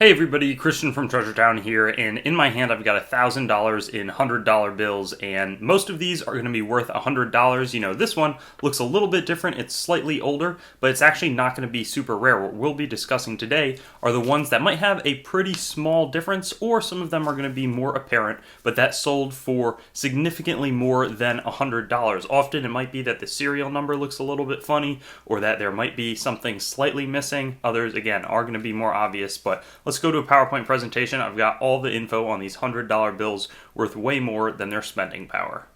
Hey everybody, Christian from Treasure Town here, and in my hand I've got $1,000 in $100 bills, and most of these are going to be worth $100. You know, this one looks a little bit different, it's slightly older, but it's actually not going to be super rare. What we'll be discussing today are the ones that might have a pretty small difference, or some of them are going to be more apparent, but that sold for significantly more than $100. Often it might be that the serial number looks a little bit funny, or that there might be something slightly missing. Others, again, are going to be more obvious, but let's go to a PowerPoint presentation. I've got all the info on these $100 bills worth way more than their spending power.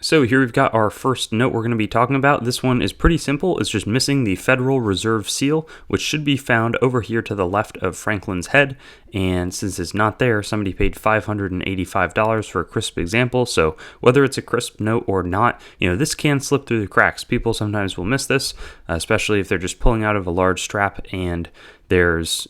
So here we've got our first note we're going to be talking about. This one is pretty simple. It's just missing the Federal Reserve seal, which should be found over here to the left of Franklin's head. And since it's not there, somebody paid $585 for a crisp example. So whether it's a crisp note or not, you know, this can slip through the cracks. People sometimes will miss this, especially if they're just pulling out of a large strap and there's,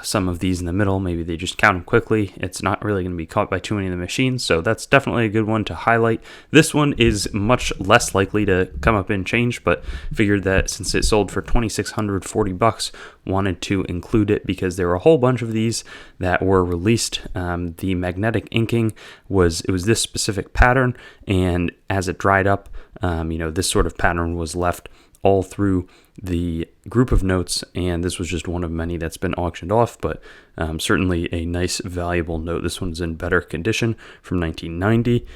some of these in the middle. Maybe they just count them quickly. It's not really going to be caught by too many of the machines, so that's definitely a good one to highlight. This one is much less likely to come up in change, but figured that since it sold for $2,640, wanted to include it because there were a whole bunch of these that were released. The magnetic inking was this specific pattern, and as it dried up, this sort of pattern was left all through the group of notes, and this was just one of many that's been auctioned off, but certainly a nice, valuable note. This one's in better condition from 1990.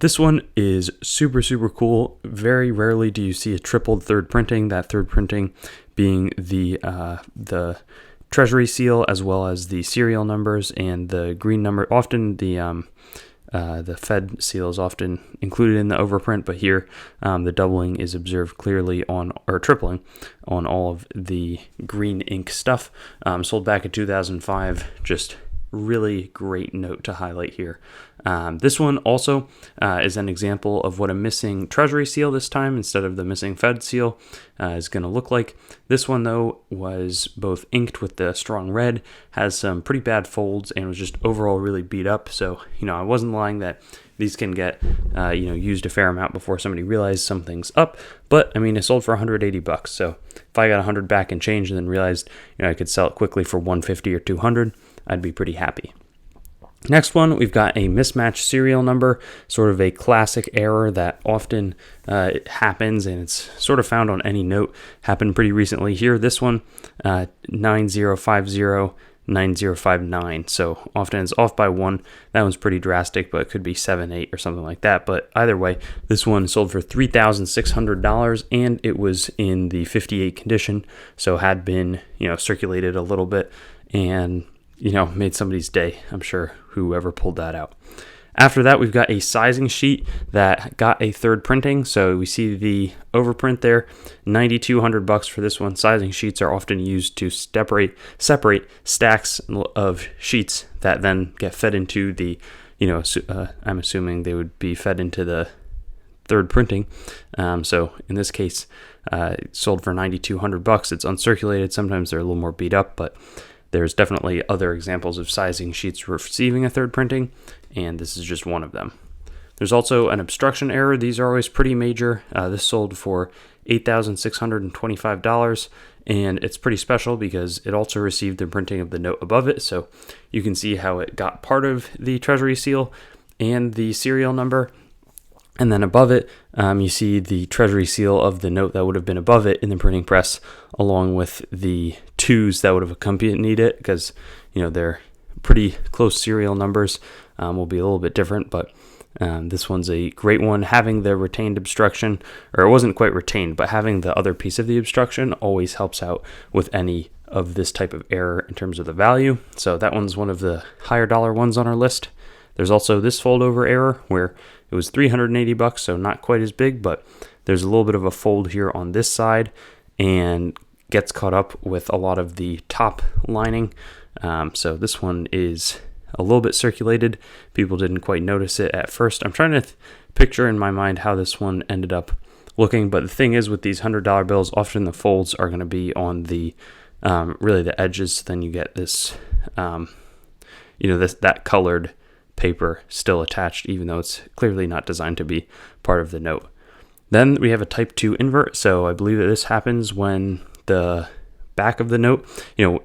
This one is super, super cool. Very rarely do you see a tripled third printing, that third printing being the Treasury seal as well as the serial numbers and the green number. Often the Fed seal is often included in the overprint, but here the doubling is observed clearly or tripling on all of the green ink stuff. Sold back in 2005, just really great note to highlight here. This one also is an example of what a missing Treasury seal this time instead of the missing Fed seal is going to look like. This one, though, was both inked with the strong red, has some pretty bad folds, and was just overall really beat up. So, I wasn't lying that these can get, used a fair amount before somebody realized something's up. But, it sold for $180. So if I got 100 back and change and then realized, I could sell it quickly for $150 or $200, I'd be pretty happy. Next one, we've got a mismatched serial number, sort of a classic error that often happens, and it's sort of found on any note. Happened pretty recently here. This one, 9050-9059. So often it's off by one. That one's pretty drastic, but it could be 7-8 or something like that. But either way, this one sold for $3,600, and it was in the 58 condition, so had been circulated a little bit and made somebody's day, I'm sure, whoever pulled that out. After that, we've got a sizing sheet that got a third printing. So we see the overprint there, $9,200 for this one. Sizing sheets are often used to separate stacks of sheets that then get fed into the, I'm assuming they would be fed into the third printing. So in this case, it sold for $9,200. It's uncirculated. Sometimes they're a little more beat up, but there's definitely other examples of sizing sheets receiving a third printing, and this is just one of them. There's also an obstruction error. These are always pretty major. This sold for $8,625, and it's pretty special because it also received the printing of the note above it, so you can see how it got part of the Treasury seal and the serial number. And then above it, you see the Treasury seal of the note that would have been above it in the printing press, along with the twos that would have accompanied it, because they're pretty close serial numbers. Will be a little bit different, but this one's a great one. Having the retained obstruction, or it wasn't quite retained, but having the other piece of the obstruction always helps out with any of this type of error in terms of the value. So that one's one of the higher dollar ones on our list. There's also this fold over error where it was $380, so not quite as big, but there's a little bit of a fold here on this side and gets caught up with a lot of the top lining. So this one is a little bit circulated. People didn't quite notice it at first. I'm trying to picture in my mind how this one ended up looking, but the thing is with these $100 bills, often the folds are going to be on the really the edges. Then you get this, that colored paper still attached, even though it's clearly not designed to be part of the note. Then we have a type 2 invert, so I believe that this happens when the back of the note,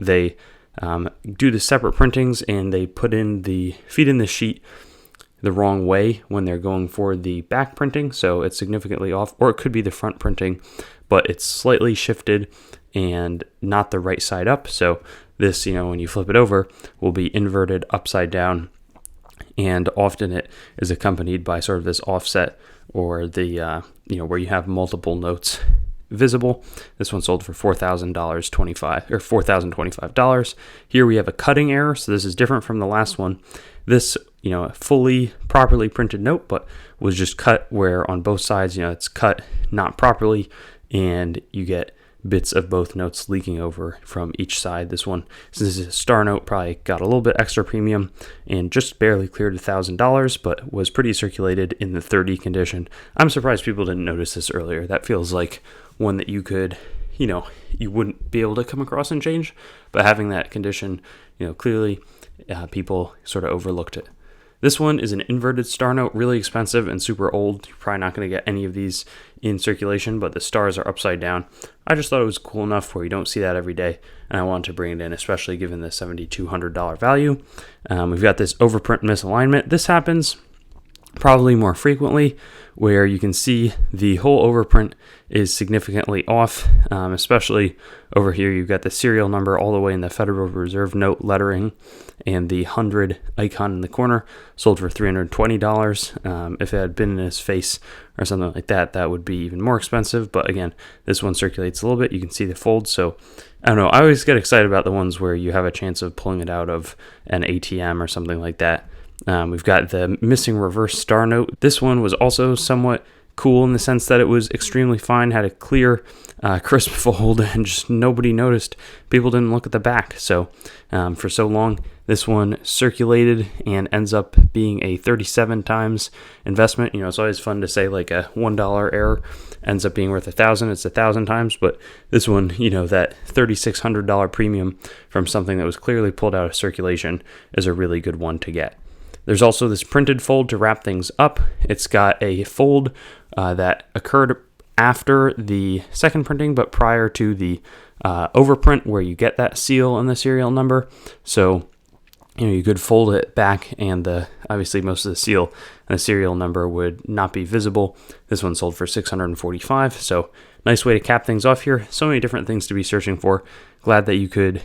they do the separate printings and they feed in the sheet the wrong way when they're going for the back printing, so it's significantly off, or it could be the front printing, but it's slightly shifted and not the right side up. So this, when you flip it over, will be inverted upside down, and often it is accompanied by sort of this offset, or the where you have multiple notes visible. This one sold for $4,025. Here we have a cutting error, so this is different from the last one. This, a fully properly printed note, but was just cut where on both sides, it's cut not properly, and you get bits of both notes leaking over from each side. This one, since this is a star note, probably got a little bit extra premium and just barely cleared $1,000, but was pretty circulated in the 30 condition. I'm surprised people didn't notice this earlier. That feels like one that you could, you wouldn't be able to come across and change, but having that condition, clearly people sort of overlooked it. This one is an inverted star note, really expensive and super old. You're probably not going to get any of these in circulation, but the stars are upside down. I just thought it was cool enough where you don't see that every day, and I wanted to bring it in, especially given the $7,200 value. We've got this overprint misalignment. This happens probably more frequently, where you can see the whole overprint is significantly off, especially over here. You've got the serial number all the way in the Federal Reserve note lettering, and the 100 icon in the corner sold for $320. If it had been in his face or something like that, that would be even more expensive. But again, this one circulates a little bit. You can see the fold. So I don't know. I always get excited about the ones where you have a chance of pulling it out of an ATM or something like that. We've got the missing reverse star note. This one was also somewhat cool in the sense that it was extremely fine, had a clear, crisp fold, and just nobody noticed. People didn't look at the back. So for so long, this one circulated and ends up being a 37 times investment. It's always fun to say like a $1 error ends up being worth 1,000. It's 1,000 times, but this one, that $3,600 premium from something that was clearly pulled out of circulation is a really good one to get. There's also this printed fold to wrap things up. It's got a fold that occurred after the second printing, but prior to the overprint, where you get that seal and the serial number. So, you could fold it back, and obviously most of the seal and the serial number would not be visible. This one sold for $645. So nice way to cap things off here. So many different things to be searching for. Glad that you could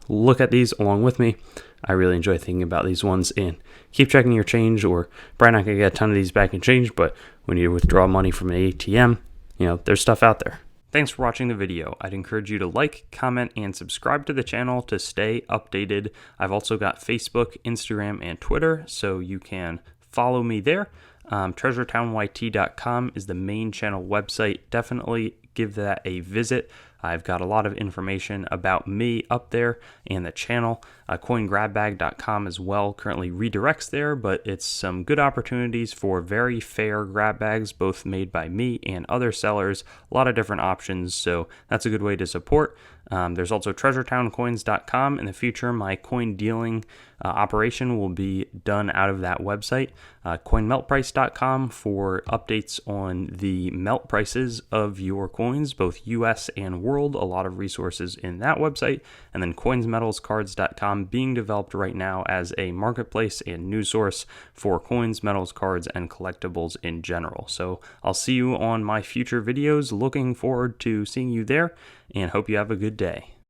look at these along with me. I really enjoy thinking about these ones, and keep checking your change, or probably not going to get a ton of these back in change, but when you withdraw money from an ATM, there's stuff out there. Thanks for watching the video. I'd encourage you to like, comment, and subscribe to the channel to stay updated. I've also got Facebook, Instagram, and Twitter, so you can follow me there. TreasureTownYT.com is the main channel website. Definitely give that a visit. I've got a lot of information about me up there and the channel. CoinGrabBag.com as well currently redirects there, but it's some good opportunities for very fair grab bags, both made by me and other sellers. A lot of different options, so that's a good way to support. There's also TreasureTownCoins.com. In the future, my coin dealing operation will be done out of that website. CoinMeltPrice.com for updates on the melt prices of your coins, both US and world. A lot of resources in that website. And then CoinsMetalsCards.com being developed right now as a marketplace and news source for coins, metals, cards, and collectibles in general. So I'll see you on my future videos. Looking forward to seeing you there, and hope you have a good day.